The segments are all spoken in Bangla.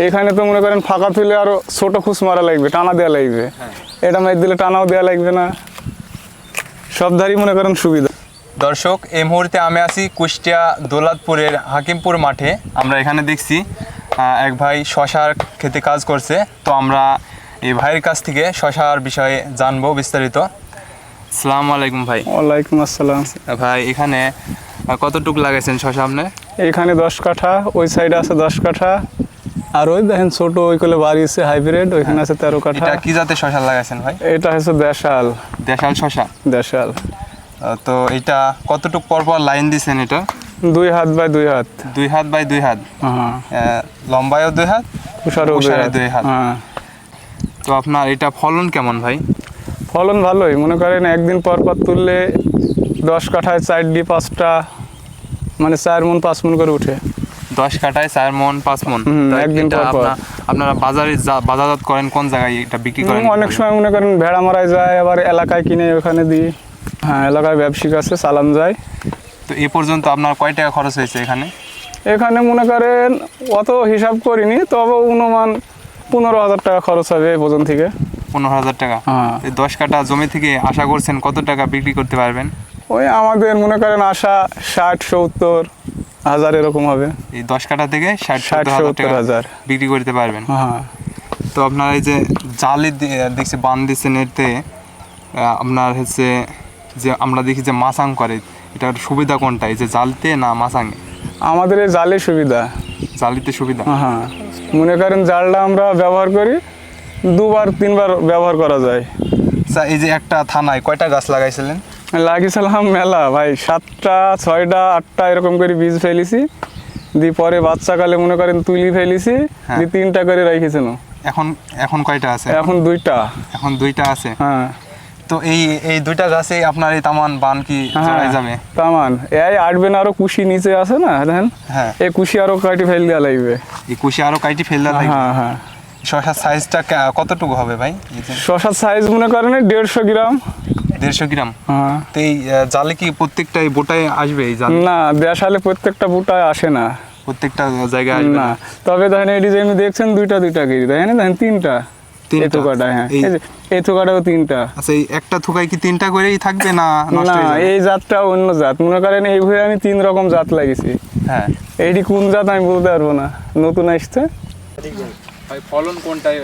এখানে তো মনে করেন ফাঁকা তুলে আরো ছোট খুশ মারা লাগবে, টানা দেওয়া লাগবে। এটা মেরে দিলে টানাও দেওয়া লাগবে না, সব ধারই মনে করেন সুবিধা। দর্শক, এই মুহূর্তে আমি আছি কুষ্টিয়া দৌলতপুরের হাকিমপুর মাঠে। আমরা এখানে দেখছি এক ভাই শশার খেতে কাজ করছে। তো আমরা এই ভাইয়ের কাছ থেকে শশার বিষয়ে জানবো বিস্তারিত। আসসালামু আলাইকুম ভাই। ওয়ালাইকুম আসসালাম। ভাই, এখানে কতটুক লাগাইছেন শশা আপনি? এখানে 10 কাঠা, ওই সাইডে আছে 10 কাঠা, আর ওই দেখেন ছোট ওই কোলে বাড়ি আছে হাইব্রিড, ওইখানে আছে 13 কাঠা। এটা কি জাতের শশা লাগাইছেন ভাই? এটা হচ্ছে দেশাল। দেশাল শশা? দেশাল। তো এটা কতটুক পর পর লাইন দিছেন? এটা 2 হাত বাই 2 হাত। 2 হাত বাই 2 হাত। হ্যাঁ। লম্বায়ও 2 হাত, প্রসারও 2 হাত। হ্যাঁ। তো আপনার এটা ফলন কেমন ভাই? ফলন ভালোই, মনে করেন একদিন পর পর তুললে 10 কাঠায় 4 5টা, মানে 4 মণ 5 মণ করে উঠে। 10 কাঠায় 4 মণ 5 মণ। একদিন পর পর। আপনারা বাজারজাত করেন কোন জায়গায় এটা বিক্রি করেন? অনেক সময় মনে করেন ভেড়া মারায় যায়, আবার এলাকায় কিনে ওখানে দিই। হ্যাঁ, এলাকায় ব্যবসায়িক আছে, চালান যায়। তো এ পর্যন্ত আপনার কয় টাকা খরচ হয়েছে এখানে? এখানে মনে করেন অত হিসাব করিনি, তবে অনুমান 15,000 টাকা খরচ হবে এই পর্যন্ত থেকে। 15,000 টাকা? হ্যাঁ। এই 10 কাঠা জমি থেকে আশা করছেন কত টাকা বিক্রি করতে পারবেন? ওই আমাদের মনে করেন আশা 60-70 হাজার এরকম হবে। এই 10 কাঠা থেকে 60-70 টাকা বিক্রি করতে পারবেন? হ্যাঁ। তো আপনার এই যে জালি দেখছি বান দিচ্ছেন, এতে আপনার হচ্ছে যে আমরা দেখি যে মাছাং করে, এটার সুবিধা কোনটা, এই যে জালতে না মাছাঙে? আমাদের এই জালে সুবিধা। জালিতে সুবিধা? হ্যাঁ, মনে করেন জালটা আমরা ব্যবহার করি 2-3 বার ব্যবহার করা যায়। আচ্ছা, এই যে একটা থানায় কয়টা গাছ লাগাইছিলেন? লাগিয়েছিলাম মেলা ভাই, 7টা 6টা 8টা এরকম করে বীজ ফেলেছি, দিয়ে পরে বাচ্চাকালে মনে করেন তুলি ফেলেছি, দিয়ে 3টা করে রেখেছিল। এখন কয়টা আছে? এখন 2টা। এখন 2টা আছে? হ্যাঁ। তো এই 2টা গাছে আপনার এই তামান বান কি জড়াই যাবে? তামান এই আটবে না, আরো কুশি নিচে আছে না, দেখেন। হ্যাঁ। এই কুশি আরো কাটি ফেল দেওয়া লাগবে। এই কুশি আরো কাটি ফেল দেওয়া লাগবে? হ্যাঁ হ্যাঁ। শশার সাইজটা কতটুকু হবে ভাই? শশার সাইজ মনে করেন 150 গ্রাম। 150 গ্রাম? হ্যাঁ। তো এই জালে কি প্রত্যেকটা বোটায় আসবে এই জাল? না, দেশালে প্রত্যেকটা বুটায় আসে না, প্রত্যেকটা জায়গায় আসবে না। তবে দেখেন এই ডিজাইন দেখছেন 2টা করে, দেখেন 3টা। এই থোকাটা, হ্যাঁ, এই থোকাটাও 3টা। আচ্ছা, এই একটা থোকায় কি 3টা করেই থাকবে না নষ্ট হয়ে যাবে? এই জাতটা অন্য জাত, মনে করেন এই ভুঁয়ে আমি 3 রকম জাত লাগিয়েছি। হ্যাঁ। এইটি কোন জাত আমি বলতে পারবো না, নতুন আসছে। ভাই, ফলন কোনটাই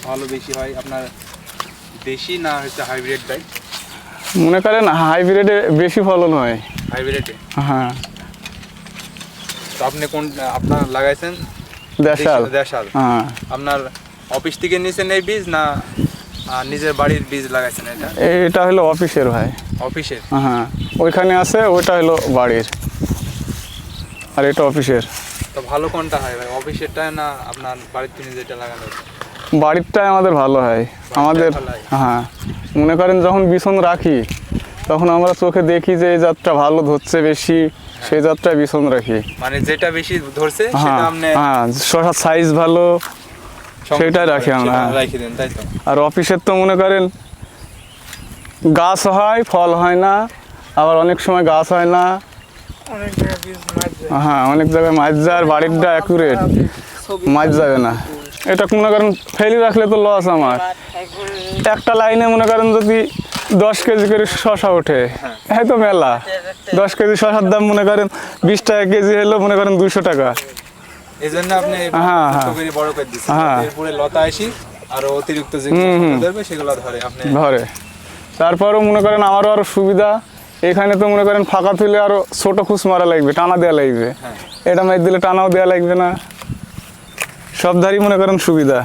ভালো বেশি হয় আপনার, দেশি না হচ্ছে হাইব্রিডটাই? মনে করেন হাইব্রিডে বেশি ফলন হয়। হাইব্রিডে? হ্যাঁ। তো আপনি কোন আপনার লাগাইছেন? দেশাল। দেশাল। হ্যাঁ। আপনার অফিস থেকে নিয়েছেন এই বীজ না নিজের বাড়ির বীজ লাগাইছেন? এটা হলো অফিসের ভাই। অফিসের? হ্যাঁ, ওইখানে আছে, ওইটা হলো বাড়ির, আর এটা অফিসের। তো ভালো কোনটা হয় ভাই, অফিসেরটা না আপনার বাড়ির থেকে যেটা লাগানো? বাড়িরটাই আমাদের ভালো হয়। আমাদের হ্যাঁ, মনে করেন যখন বিছন রাখি তখন আমরা চোখে দেখি যে এই জাতটা ভালো ধরছে বেশি, সেই জাতটা বিছন রাখি। মানে যেটা বেশি ধরছে সেটা আপনি? হ্যাঁ, শশার সাইজ ভালো সেটাই রাখি আমরা। রাখি দেন, তাই তো? আর অফিসের তো মনে করেন গাছ হয়, ফল হয় না, আবার অনেক সময় গাছ হয় না। হ্যাঁ, অনেক জায়গায় মাছ যায়, আর বাড়িরটা অ্যাকুরেট, মাছ যাবে না। এটা মনে করেন ফেলি রাখলে তো লস আমার। একটা লাইনে মনে করেন যদি 10 কেজি করে শশা ওঠে, এই তো মেলা। 10 কেজি শশার দাম মনে করেন 20 টাকা কেজি হলো, মনে করেন 200 টাকা। এই জন্য আপনি বড় করে দিচ্ছেন, এরপরে লতা আসি আর অতিরিক্ত যে ধরবে সেগুলো ধরে আপনি ধরে। তারপরও মনে করেন আমারও আরো সুবিধা, এখানে তো মনে করেন ফাঁকা তুলে আরো ছোট খুশ মারা লাগবে, টানা দেওয়া লাগবে। এটা মেরে দিলে টানাও দেওয়া লাগবে না, সব ধারই মনে করেন সুবিধা।